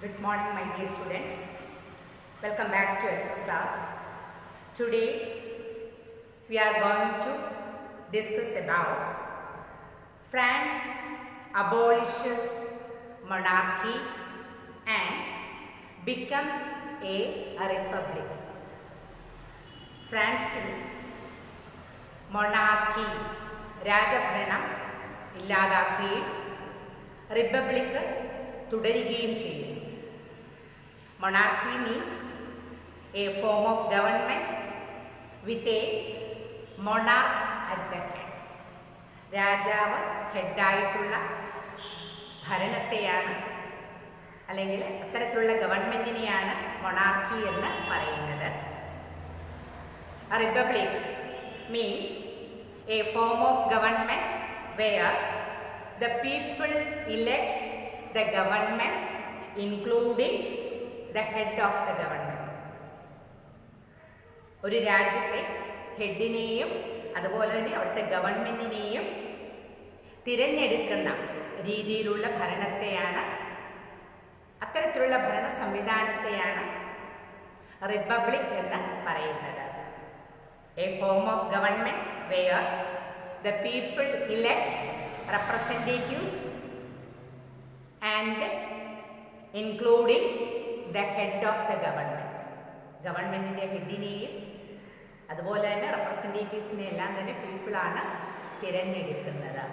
Good morning, my dear students. Welcome back to SS class. Today we are going to discuss about France abolishes monarchy and becomes a republic. ഫ്രാൻസിൽ monarchy രാജഭരണം ഇല്ലാതാക്കുകയും republic തുടരുകയും ചെയ്യുന്നു. Monarchy means a form of government with a monarch at the head. രാജാവ് ഹെഡായിട്ടുള്ള ഭരണത്തെയാണ് അല്ലെങ്കിൽ അത്തരത്തിലുള്ള ഗവൺമെൻറ്റിനെയാണ് monarchy എന്ന് പറയുന്നത്. A republic means a form of government where the people elect the government including the head of the government. ഒരു രാജ്യത്തെ ഹെഡിനെയും അതുപോലെ തന്നെ അവിടുത്തെ ഗവൺമെൻറ്റിനെയും തിരഞ്ഞെടുക്കുന്ന രീതിയിലുള്ള ഭരണത്തെയാണ്, അത്തരത്തിലുള്ള ഭരണ സംവിധാനത്തെയാണ് റിപ്പബ്ലിക് എന്ന് പറയുന്നത്. A form of government where the people elect representatives and including the head of the government. ഗവൺമെൻറ്റിൻ്റെ ഹെഡിനെയും അതുപോലെ തന്നെ റെപ്രസെൻറ്റേറ്റീവ്സിനെ എല്ലാം തന്നെ പീപ്പിളാണ് തിരഞ്ഞെടുക്കുന്നത്.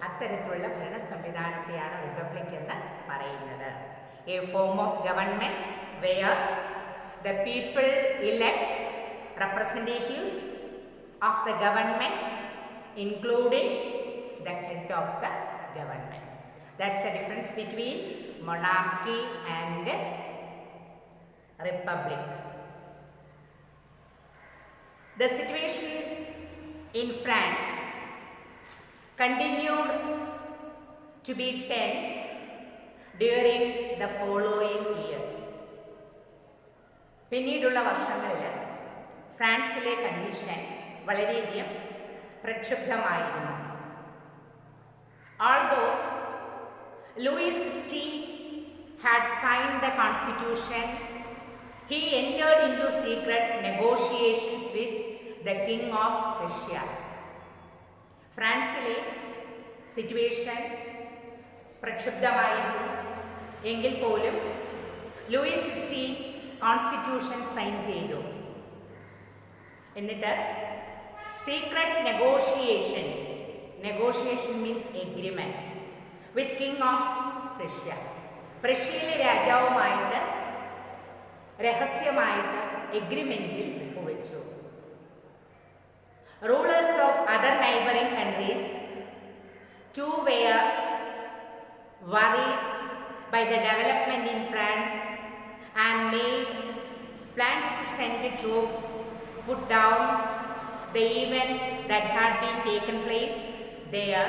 അത്തരത്തിലുള്ള ഭരണ സംവിധാനത്തെയാണ് റിപ്പബ്ലിക് എന്ന് പറയുന്നത്. A form of government where the people elect representatives of the government including the head of the government. That's the difference between monarchy and republic. The situation in France continued to be tense during the following years. പിന്നീടുള്ള വർഷങ്ങളിൽ ഫ്രാൻസിലെ condition വളരെയധികം പ്രക്ഷുബ്ധമായിരുന്നു. Although Louis XVI had signed the constitution, he entered into secret negotiations with the king of Prussia. ഫ്രാൻസിലെ situation പ്രക്ഷുബ്ധമായിരുന്നു എങ്കിൽ പോലും Louis 16 constitution sign ചെയ്തു. എന്നിട്ട് secret negotiation means agreement with king of Prussia, പ്രഷ്യയിലെ രാജാവുമായിട്ട് രഹസ്യമായിട്ട് എഗ്രിമെൻറ്റിൽ ഒപ്പുവെച്ചു. Rulers of other neighbouring countries too were worried by the development in France and made plans to send troops put down the events that had been taken place there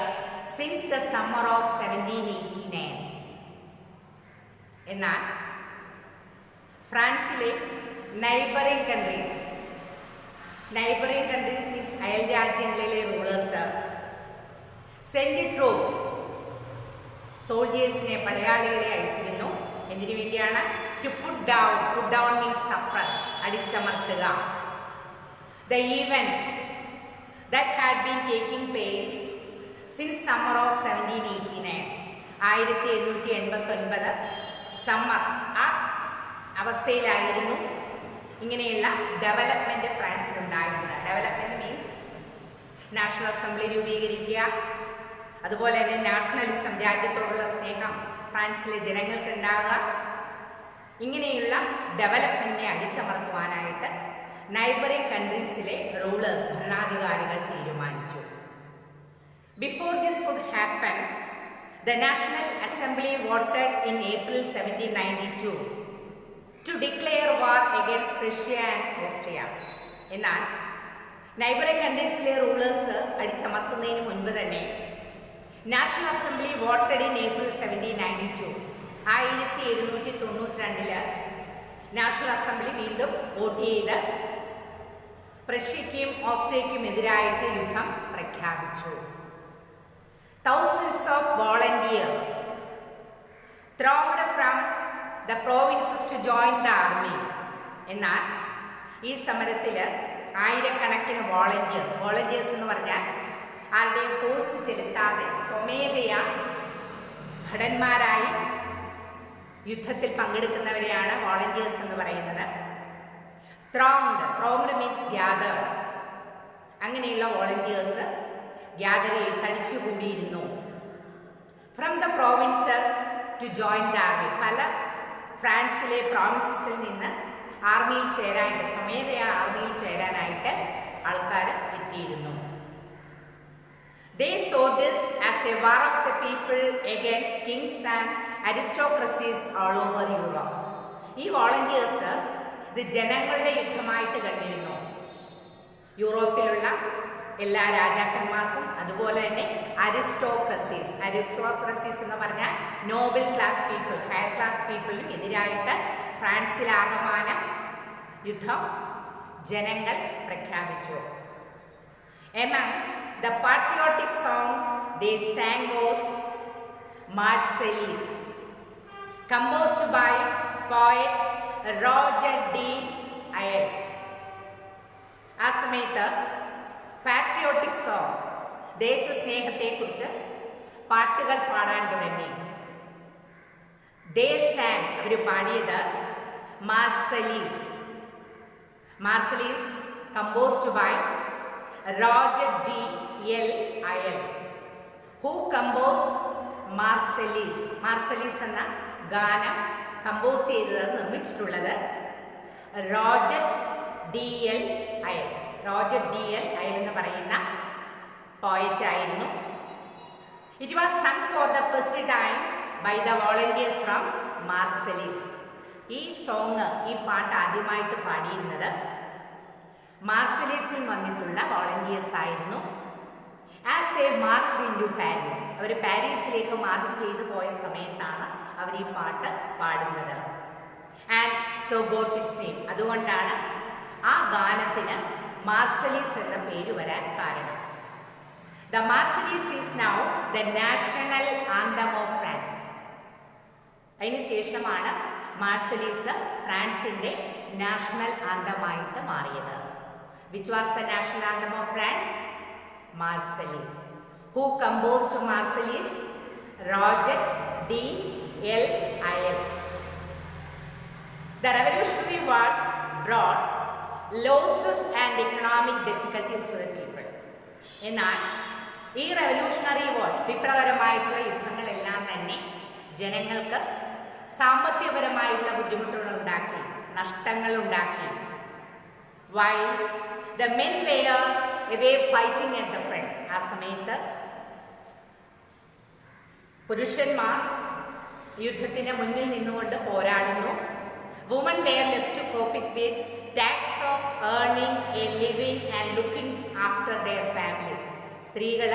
since the summer of 1789. എന്നാൽ ഫ്രാൻസിലെ neighbouring countries means അയൽ രാജ്യങ്ങളിലെ rulers send troops, സോൾജേഴ്സിനെ, പടയാളികളെ അയച്ചിരുന്നു. എന്തിനു വേണ്ടിയാണ്? To put down means suppress, അടിച്ചമർത്തുക. The events that had been taking place since summer of 1789, 1789 summer, ആ അവസ്ഥയിലായിരുന്നു ഇങ്ങനെയുള്ള ഡെവലപ്മെൻറ്റ് ഫ്രാൻസിലുണ്ടായിരുന്നത്. ഡെവലപ്മെൻറ്റ് മീൻസ് നാഷണൽ അസംബ്ലി രൂപീകരിക്കുക, അതുപോലെ തന്നെ നാഷണലിസം, രാജ്യത്തോടുള്ള സ്നേഹം ഫ്രാൻസിലെ ജനങ്ങൾക്കുണ്ടാകുക. ഇങ്ങനെയുള്ള ഡെവലപ്മെൻറ്റിനെ അടിച്ചമർത്തുവാനായിട്ട് നൈബറിംഗ് കൺട്രീസിലെ റൂളേഴ്സ്, ഭരണാധികാരികൾ തീരുമാനിച്ചു. Before this could happen, the national assembly voted in April 1792 to declare war against Prussia and Austria. എന്നാൽ നൈബറിംഗ് കൺട്രീസിലെ റൂളേഴ്സ് അടിച്ചമർത്തുന്നതിന് മുൻപ് തന്നെ national assembly voted in April 1792, 1792 national assembly വീണ്ടും വോട്ട് ചെയ്ത് പ്രഷ്യയ്ക്കും ഓസ്ട്രിയയ്ക്കും എതിരായിട്ട് യുദ്ധം പ്രഖ്യാപിച്ചു. Thousands of volunteers thronged from the എന്നാൽ ഈ സമരത്തിൽ ആയിരക്കണക്കിന് വോളണ്ടിയേഴ്സ് എന്ന് പറഞ്ഞാൽ ആരുടെയും ഫോഴ്സ് ചെലുത്താതെ സ്വമേധയാ ഭടന്മാരായി യുദ്ധത്തിൽ പങ്കെടുക്കുന്നവരെയാണ് വോളണ്ടിയേഴ്സ് എന്ന് പറയുന്നത്. Thronged means gather. അങ്ങനെയുള്ള വോളണ്ടിയേഴ്സ് ഗ്യാദർ ചെയ്ത് തടിച്ചുകൂടിയിരുന്നു. From the provinces to join the army. പല ഫ്രാൻസിലെ പ്രോവിൻസസിൽ നിന്ന് ആർമിയിൽ ചേരാനായിട്ട്, സ്വമേധയാ ആർമിയിൽ ചേരാനായിട്ട് ആൾക്കാർ എത്തിയിരുന്നു. They saw this as a war of the people against kings and aristocracies all over Europe. ഈ വോളണ്ടിയേഴ്സ് ഇത് ജനങ്ങളുടെ യുദ്ധമായിട്ട് കണ്ടിരുന്നു. യൂറോപ്പിലുള്ള എല്ലാ രാജാക്കന്മാർക്കും അതുപോലെ തന്നെ അരിസ്റ്റോക്രസീസ് എന്ന് പറഞ്ഞാൽ noble class people, higher class പീപ്പിളിനും എതിരായിട്ട് ഫ്രാൻസിലാകമാനം യുദ്ധം ജനങ്ങൾ പ്രഖ്യാപിച്ചു. Among the patriotic songs they sang was Marseillaise, composed by poet Roger D. Ayer. ആ സമയത്ത് പാട്രിയോട്ടിക് സോങ്, ദേശസ്നേഹത്തെക്കുറിച്ച് പാട്ടുകൾ പാടാൻ തുടങ്ങി. ദേ സാങ്, അവർ പാടിയത് Marseillaise. Composed by Roger D. L. Ayer, who composed Marseillaise എന്ന ഗാനം കമ്പോസ് ചെയ്തത്, നിർമ്മിച്ചിട്ടുള്ളത് റോജർ ഡി എൽ അയർ എന്ന് പറയുന്ന പോയറ്റ് ആയിരുന്നു. It was sung for the first time by the volunteers from Marseillaise. ഈ പാട്ട് ആദ്യമായിട്ട് പാടിയിരുന്നത് മാർസലീസിൽ വന്നിട്ടുള്ള വോളണ്ടിയേഴ്സ് ആയിരുന്നു. As they march into Paris, അവർ പാരീസിലേക്ക് മാർച്ച് ചെയ്തു പോയ സമയത്താണ് അവർ ഈ പാട്ട് പാടുന്നത്. And so got its name, അതുകൊണ്ടാണ് ആ ഗാനത്തിന് മാർസലീസ് എന്ന പേര് വരാൻ കാരണം. The Marseillaise is now the national anthem of France. അതിനുശേഷമാണ് മാർസലീസ് ഫ്രാൻസിൻ്റെ നാഷണൽ ആന്തമായിട്ട് മാറിയത്. Which was the national anthem of France? Marseillaise. Who composed Marseillaise? Roger D. L. Ayer. The Revolutionary Wars brought losses and economic difficulties to the people. എന്നാൽ ഈ revolutionary wars, വിപ്ലവകരമായിട്ടുള്ള യുദ്ധങ്ങളെല്ലാം തന്നെ ജനങ്ങൾക്ക് സാമ്പത്തികപരമായിട്ടുള്ള ബുദ്ധിമുട്ടുകൾ ഉണ്ടാക്കി, നഷ്ടങ്ങൾ ഉണ്ടാക്കി. While the men were away fighting at the front, ആ സമയത്ത് പുരുഷന്മാർ യുദ്ധത്തിന് മുന്നിൽ നിന്നുകൊണ്ട് പോരാടുന്നു. Women were left to cope with tasks of earning a living and looking after their families. സ്ത്രീകൾ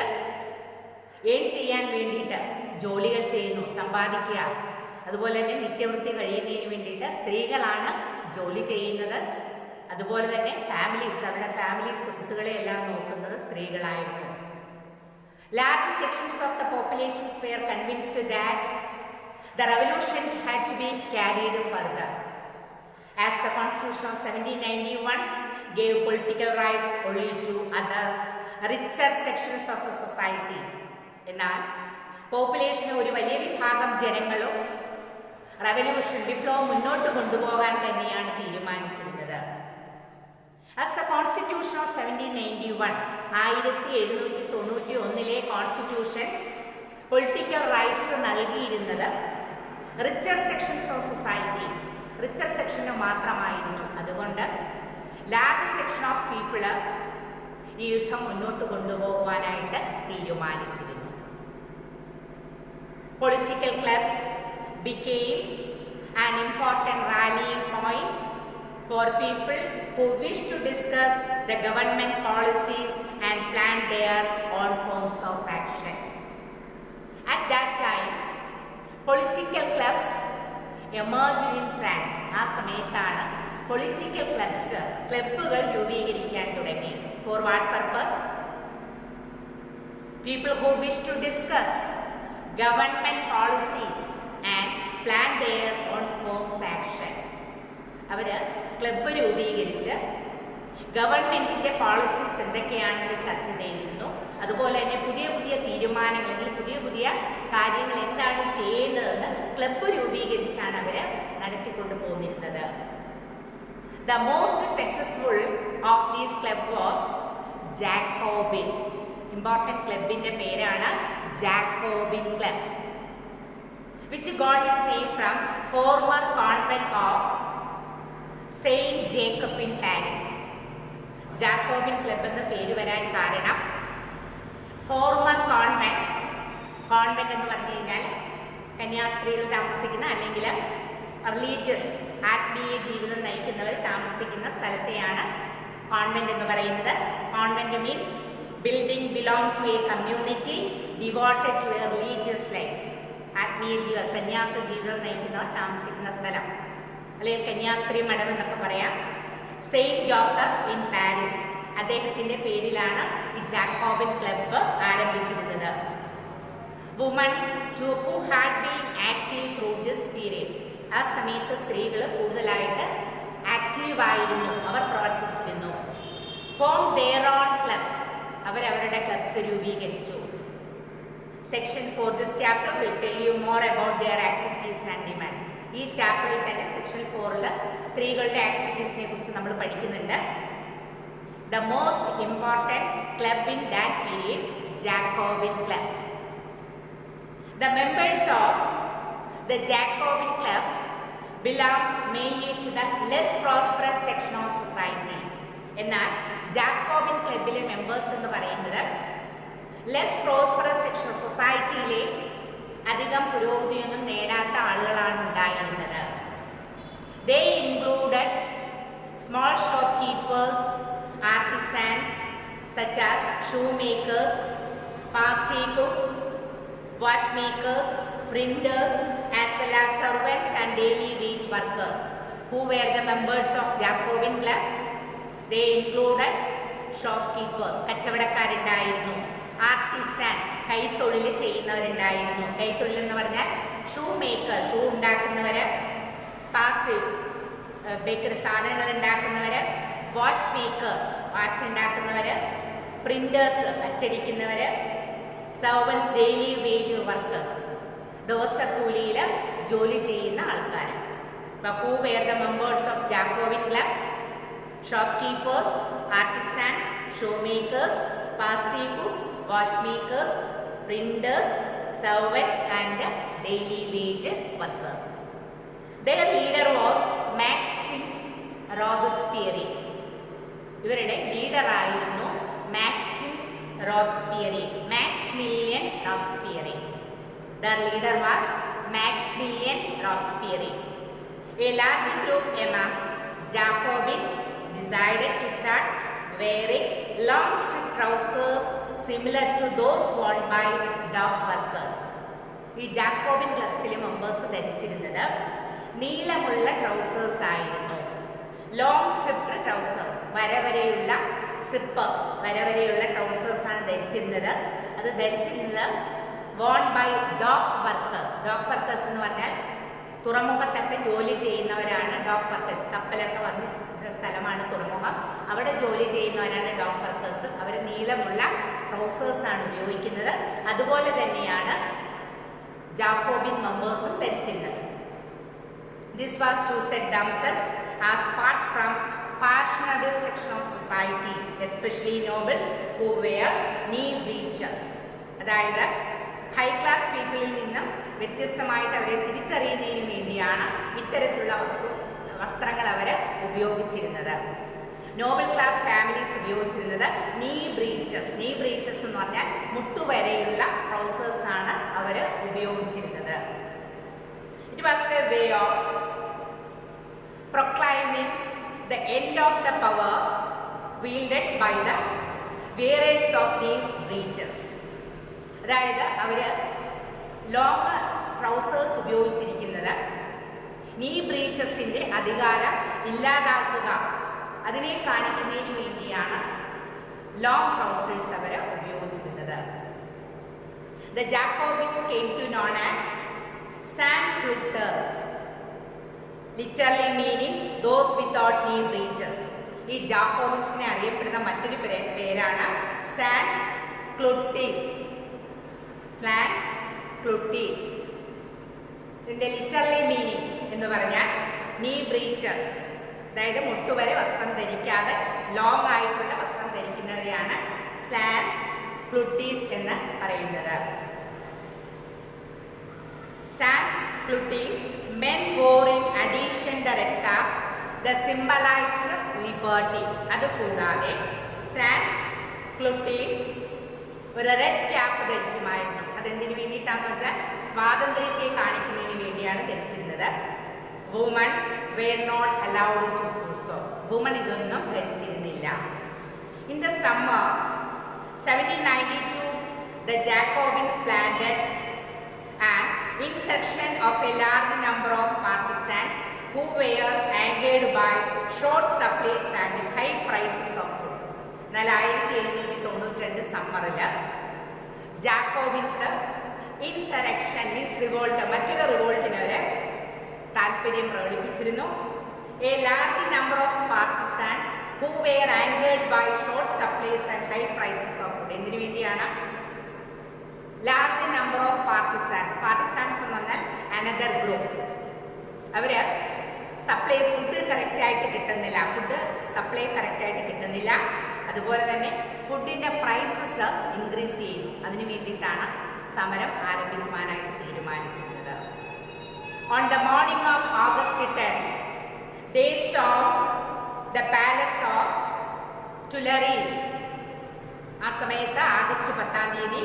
ഏൺ ചെയ്യാൻ വേണ്ടിയിട്ട് ജോലികൾ ചെയ്യുന്നു, സമ്പാദിക്കുക. അതുപോലെ തന്നെ നിത്യവൃത്തി കഴിയുന്നതിന് വേണ്ടിയിട്ട് സ്ത്രീകളാണ് ജോലി ചെയ്യുന്നത്. അതുപോലെ തന്നെ അവരുടെ ഫാമിലീസ്, കുട്ടികളെ എല്ലാം നോക്കുന്നത് സ്ത്രീകളായിരുന്നു. Large sections of the populations were convinced that the revolution had to be carried further, as the Constitution of 1791 gave political rights only to other richer sections of the society. എന്നാൽ population ഒരു വലിയ വിഭാഗം ജനങ്ങളും വിപ്ലവം മുന്നോട്ട് കൊണ്ടുപോകാൻ തന്നെയാണ് തീരുമാനിച്ചിരുന്നത്. As the Constitution of 1791, 1791 constitution political rights നൽകിയിരുന്നത് richer sections of society, richer സെക്ഷന് മാത്രമായിരുന്നു. അതുകൊണ്ട് ലാർജ് സെക്ഷൻ ഓഫ് പീപ്പിള് ഈ യുദ്ധം മുന്നോട്ട് കൊണ്ടുപോകുവാനായിട്ട് തീരുമാനിച്ചിരുന്നു. Political clubs became an important rallying point for people who wish to discuss the government policies and plan their own forms of action. At that time, political clubs emerged in France. ആ സമയത്താണ് political ക്ലബ്ബുകൾ രൂപീകരിക്കാൻ തുടങ്ങി. For what purpose? People who wish to discuss government policies and plan their own forms action. അവർ club രൂപീകരിച്ച് ഗവൺമെൻറ്റിൻ്റെ policies എന്തൊക്കെയാണെന്ന് ചർച്ച ചെയ്തിരുന്നു. അതുപോലെ തന്നെ പുതിയ പുതിയ തീരുമാനങ്ങൾ അല്ലെങ്കിൽ പുതിയ പുതിയ കാര്യങ്ങൾ എന്താണ് ചെയ്യേണ്ടതെന്ന് ക്ലബ്ബ് രൂപീകരിച്ചാണ് അവർ നടത്തിക്കൊണ്ടു പോന്നിരുന്നത്. The most successful of these club was Jacobin. Important ക്ലബിൻ്റെ പേരാണ് Jacobin club, which got its name from former convent of Saint Jacob in Paris. Jacobin club എന്ന പേര് വരാൻ കാരണം ഫോർമർ കോൺവെന്റ് എന്ന് പറഞ്ഞു കഴിഞ്ഞാൽ കന്യാസ്ത്രീകൾ താമസിക്കുന്ന അല്ലെങ്കിൽ റിലീജിയസ് ആത്മീയ ജീവിതം നയിക്കുന്നവർ താമസിക്കുന്ന സ്ഥലത്തെയാണ് കോൺവെന്റ് എന്ന് പറയുന്നത്. Convent means building belong to a community devoted to a religious life. ആത്മീയ സന്യാസ ജീവിതം നയിക്കുന്നവർ താമസിക്കുന്ന സ്ഥലം, അല്ലെങ്കിൽ കന്യാസ്ത്രീ മഠം എന്നൊക്കെ പറയാം. സെയിന്റ് ജോക്കബ് ഇൻ പാരീസ്, അദ്ദേഹത്തിൻ്റെ പേരിലാണ് ഈ ജാക്കോബിൻ ക്ലബ്ബ് ആരംഭിച്ചിരുന്നത്. Woman too who had been active through this period, ആ സമയത്ത് സ്ത്രീകൾ കൂടുതലായിട്ട് ആക്റ്റീവായിരുന്നു, അവർ പ്രവർത്തിച്ചിരുന്നു. ഫോം ദെയർ ഓൺ ക്ലബ്സ്, അവരവരുടെ ക്ലബ്സ് രൂപീകരിച്ചു. Section 4 this chapter will tell you more about their activities and demands. ഈ ചാപ്റ്ററിൽ തന്നെ സെക്ഷൻ 4ൽ സ്ത്രീകളുടെ ആക്ടിവിറ്റീസിനെ കുറിച്ച് നമ്മൾ പഠിക്കുന്നുണ്ട്. The most important club in that period, Jacobin Club. The members of the Jacobin Club belong mainly to the less prosperous section of society. എന്നാൽ Jacobin ക്ലബിലെ members എന്ന് പറയുന്നത് ലെസ് പ്രോസ്പറസ് സെക്ഷൻ ഓഫ് സൊസൈറ്റിയിലെ അധികം പുരോഗതിയൊന്നും നേടാത്ത ആളുകളാണ് ഉണ്ടായിരുന്നത്. They included small shopkeepers, artisans such as shoemakers, pastry cooks, watchmakers, printers, as well as servants and daily wage workers who were the members of Jacobin club. They included shopkeepers, കച്ചവടക്കാരുണ്ടായിരുന്നു. Artisans, കൈത്തൊഴിൽ ചെയ്യുന്നവരുണ്ടായിരുന്നു. കൈത്തൊഴിൽ എന്ന് പറഞ്ഞാൽ shoemaker, shoe ഉണ്ടാക്കുന്നവർ, pastry bakery സാധനങ്ങൾ ഉണ്ടാക്കുന്നവർ, watch makers, watch ഉണ്ടാക്കുന്നവർ, പ്രിന്റേഴ്സ്, അച്ചടിക്കുന്നവർ, സർവൻസ്, ഡെയിലി വേജ് വർക്കേഴ്സ്, ദിവസക്കൂലിയിൽ ജോലി ചെയ്യുന്ന ആൾക്കാർ. Who were the members of Jacobin club? Shopkeepers, artisans, shoemakers, pastry cooks, watchmakers, printers, servants and daily wage workers. Their leader was Maxime Robespierre. ഇവരുടെ leader ആയിരുന്നു Maxime Robespierre, Maximilien Robespierre. Their leader was Maximilian Robespierre. A large group among Jacobins decided to start wearing long strip trousers similar to those worn by dock workers. ഈ Jacobin ക്ലബ്സിലെ members ധരിച്ചിരുന്നത് നീളമുള്ള trousers ആയിരുന്നു. Long striped trousers, വരവരെയുള്ള trousers ആണ് ധരിച്ചിരുന്നത്. അത് ധരിച്ചിരുന്നത് worn by dock workers. Dock workers എന്ന് പറഞ്ഞാൽ തുറമുഖത്തൊക്കെ ജോലി ചെയ്യുന്നവരാണ് ഡോക്ക് വർക്കേഴ്സ്. കപ്പലൊക്കെ വന്ന് സ്ഥലമാണ് തുറമുഖം, അവിടെ ജോലി ചെയ്യുന്നവരാണ് ഡോക്ക് വർക്കേഴ്സ്. അവർ നീളമുള്ള ട്രൗസേഴ്സ് ആണ് ഉപയോഗിക്കുന്നത്. അതുപോലെ തന്നെയാണ് ജാക്കോബിൻ മെമ്പേഴ്സും ധരിച്ചിരുന്നത്. This was to set themselves as part from fashionable section of society, especially nobles who wear knee breeches. അതായത് ഹൈ ക്ലാസ് പീപ്പിളിൽ നിന്നും വ്യത്യസ്തമായിട്ട് അവരെ തിരിച്ചറിയുന്നതിന് വേണ്ടിയാണ് ഇത്തരത്തിലുള്ള വസ്ത്രങ്ങൾ അവർ ഉപയോഗിച്ചിരുന്നത്. നോബൽ ക്ലാസ് ഫാമിലീസ് ഉപയോഗിച്ചിരുന്നത് നീ ബ്രീച്ചസ്. നീ ബ്രീച്ചസ് എന്ന് പറഞ്ഞാൽ മുട്ടുവരെയുള്ള ട്രൗസേഴ്സ് ആണ് അവർ ഉപയോഗിച്ചിരുന്നത്. It was a way of proclaiming the end of the power wielded by the wearers of knee breeches. അതായത് അവർ ലോങ് ട്രൗസേഴ്സ് ഉപയോഗിച്ചിരിക്കുന്നത് നീ ബ്രീച്ചസിൻ്റെ അധികാരം ഇല്ലാതാക്കുക, അതിനെ കാണിക്കുന്നതിന് വേണ്ടിയാണ് ലോങ് ട്രൗസേഴ്സ് അവർ ഉപയോഗിച്ചിരുന്നത്. The Jacobins came to known as sans culottes. Literally meaning those without നീ ബ്രീച്ചസ്. ഈ ജാക്കോബിൻസിനെ അറിയപ്പെടുന്ന മറ്റൊരു പേരാണ് സാൻസ് ക്ലുട്ടീസ്. സ്ലാങ് ക്ലുട്ടീസ്. ഇതിൻ്റെ ലിറ്ററലി മീനിങ് എന്ന് പറഞ്ഞാൽ നീ ബ്രീച്ചസ്, അതായത് മുട്ടുവരെ വസ്ത്രം ധരിക്കാതെ ലോങ് ആയിട്ടുള്ള വസ്ത്രം ധരിക്കുന്നവരെയാണ് സാൻ ക്ലുട്ടീസ് എന്ന് പറയുന്നത്. Sans culottes men wore in addition the red cap that symbolized liberty. അതുകൂടാതെ സാൻ ക്ലുട്ടീസ് ഒരു റെഡ് ക്യാപ്പ് ധരിക്കുമായിരുന്നു. അതെന്തിനു വേണ്ടിയിട്ടാണെന്ന് വെച്ചാൽ സ്വാതന്ത്ര്യത്തെ കാണിക്കുന്നതിന് വേണ്ടിയാണ് ധരിച്ചിരുന്നത്. Woman were not allowed to do so. Woman ഇതൊന്നും ധരിച്ചിരുന്നില്ല. In the summer 1792 the Jacobins planted an insurrection of a large number of partisans who were angered by short supplies and high prices of food. എന്നാൽ 1792 സമ്മറിൽ ജാക്കോബിൻസ് ഇൻസറക്ഷൻ means revolt, മറ്റൊരു റിവോൾട്ടിന് അവർ താല്പര്യം പ്രകടിപ്പിച്ചിരുന്നു. A large number of partisans who were angered by short supplies and high prices of food. എന്തിനു വേണ്ടിയാണ്? Large number of partisans. Partisans എന്ന് പറഞ്ഞാൽ another group. അവർ സപ്ലൈ ഫുഡ് കറക്റ്റായിട്ട് കിട്ടുന്നില്ല, ഫുഡ് സപ്ലൈ കറക്റ്റായിട്ട് കിട്ടുന്നില്ല. അതുപോലെ തന്നെ ഫുഡിൻ്റെ പ്രൈസസ് ഇൻക്രീസ് ചെയ്യുന്നു. അതിനു വേണ്ടിയിട്ടാണ് സമരം ആരംഭിക്കുവാനായിട്ട് തീരുമാനിച്ചിരുന്നത്. On the morning of August 10 they stormed the palace of Tuileries. ആ സമയത്ത് ആഗസ്റ്റ് 10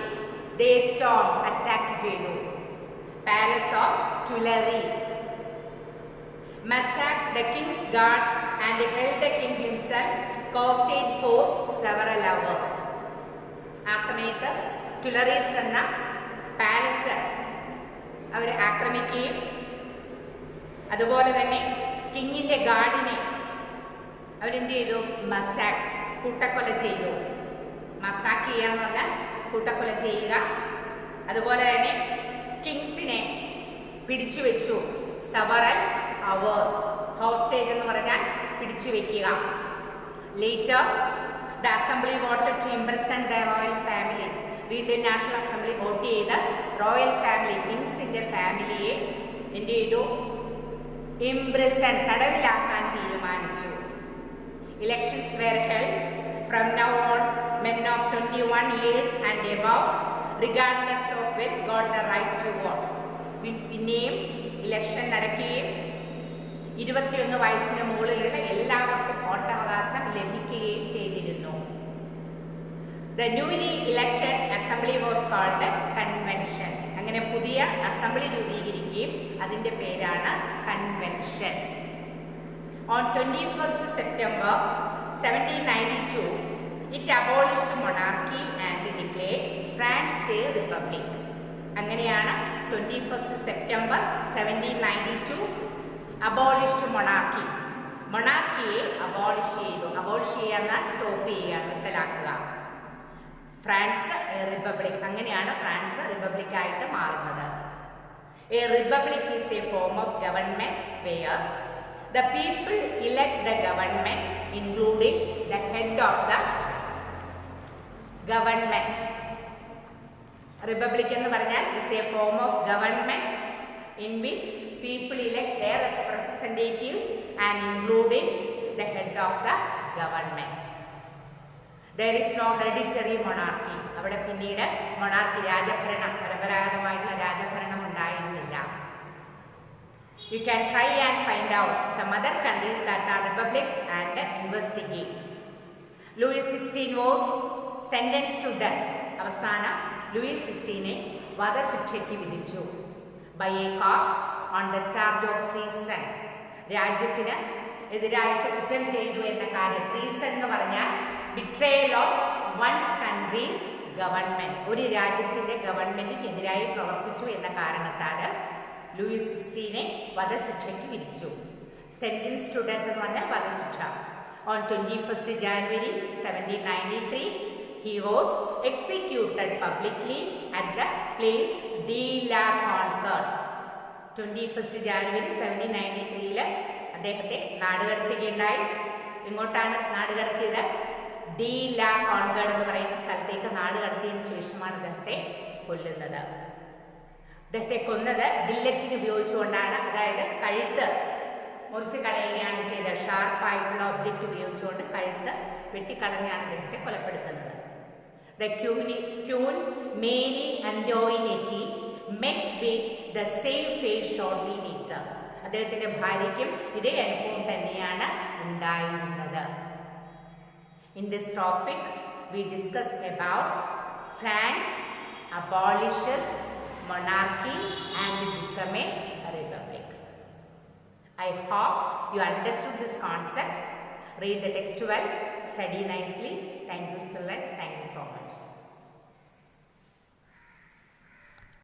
they stormed, അറ്റാക്ക് ചെയ്തു palace of Tuileries, massacred the king's guards and held the king himself hostage for several hours. ആ സമയത്ത് ടുലറീസ് എന്ന palace അവർ ആക്രമിക്കുകയും അതുപോലെ തന്നെ കിങ്ങിൻ്റെ ഗാർഡിനെ അവരെന്ത് ചെയ്തു? മസാക്ക്, കൂട്ടക്കൊല ചെയ്തു. മസാക്ക് ചെയ്യുക എന്ന് പറഞ്ഞാൽ കൂട്ടക്കൊല ചെയ്യുക. അതുപോലെ തന്നെ കിങ്സിനെ പിടിച്ചു വെച്ചു സെവറൽ അവേഴ്സ്. ഹോസ്റ്റേജ് എന്ന് പറഞ്ഞാൽ പിടിച്ചു വെക്കുക. Later the assembly voted to imprison the royal family. വീണ്ടും നാഷണൽ അസംബ്ലി വോട്ട് ചെയ്ത് റോയൽ ഫാമിലി, കിങ്സിൻ്റെ ഫാമിലിയെ എന്ത് ചെയ്തു? ഇംപ്രസൺ, തടവിലാക്കാൻ തീരുമാനിച്ചു. Elections were held from now on. men of 21 years and above regardless of wealth got the right to vote. പിന്നെയും election നടക്കുകയും 21 വയസ്സിന് മുകളിലുള്ള എല്ലാവർക്കും വോട്ടവകാശം ലഭിക്കുകയും ചെയ്തിരുന്നു. The newly elected assembly was called convention. അങ്ങനെ പുതിയ അസംബ്ലി രൂപീകരിക്കുകയും അതിൻ്റെ പേരാണ് convention. On 21st September 1792 it abolished monarchy and declared France a republic. അങ്ങനെയാണ് 21st September 1792 abolished monarchy. മൊണാർക്കിയെ അബോളിഷ് ചെയ്തു. അബോളിഷ് ചെയ്യുക, സ്റ്റോപ്പ് ചെയ്യുക, നിർത്തലാക്കുക. France republic. അങ്ങനെയാണ് ഫ്രാൻസ് റിപ്പബ്ലിക് ആയിട്ട് മാറുന്നത്. A republic is a form of government where the people elect the government including the head of the government. Republic എന്ന് പറഞ്ഞാൽ is a form of government in which people elect their representatives and including the head of the government. There is no hereditary monarchy. അവിടെ പിന്നീട് monarchy, രാജഭരണം, പരമ്പരാഗതമായിട്ടുള്ള രാജഭരണം ഉണ്ടായിരുന്നില്ല. You can try and find out some other countries that are republics and investigate. Louis XVI was sentenced to death. അവസാനം Luis 16 വധശിക്ഷയ്ക്ക് വിധിച്ചു. by a court on the charge of treason. രാജ്യത്തിന് എതിരായിട്ട് കുറ്റം ചെയ്തു എന്ന കാര്യം. ട്രീസൺ എന്ന് പറഞ്ഞാൽ betrayal of one's country's government. ഒരു രാജ്യത്തിൻ്റെ ഗവൺമെന്റിന് എതിരായി പ്രവർത്തിച്ചു എന്ന കാരണത്താൽ ലൂയിസ് 16 വധശിക്ഷയ്ക്ക് വിധിച്ചു. സെന്റൻസ് ടു ഡെത്ത് എന്ന് പറഞ്ഞാൽ വധശിക്ഷ. On 21st January 1793 he was executed publicly at the place de la Concorde. 21 January 1793 അദ്ദേഹത്തെ നാടുകടത്തുകയുണ്ടായി. ഇങ്ങോട്ടാണ് നാടുകടത്തിയത്? ഡി ലാ കോൺഗേഡ് എന്ന് പറയുന്ന സ്ഥലത്തേക്ക് നാടുകടത്തിയതിനു ശേഷമാണ് അദ്ദേഹത്തെ കൊല്ലുന്നത്. അദ്ദേഹത്തെ കൊന്നത് ഗില്ലറ്റിൻ ഉപയോഗിച്ചുകൊണ്ടാണ്. അതായത് കഴുത്ത് മുറിച്ച് കളയുകയാണ് ചെയ്തത്. ഷാർപ്പായിട്ടുള്ള ഒബ്ജക്റ്റ് ഉപയോഗിച്ചുകൊണ്ട് കഴുത്ത് വെട്ടിക്കളഞ്ഞാണ് അദ്ദേഹത്തെ കൊലപ്പെടുത്തുന്നത്. The Queen Mary Antoinette met with the same fate shortly later. അദ്ദേഹത്തിന്റെ ഭാര്യയ്ക്കും ഇതേ അനുഭവം തന്നെയാണ് ഉണ്ടായിരുന്നത്. In this topic, we discussed about France abolishes monarchy and become a republic. I hope you understood this concept. Read the text well, study nicely. Thank you, children. Thank you so much.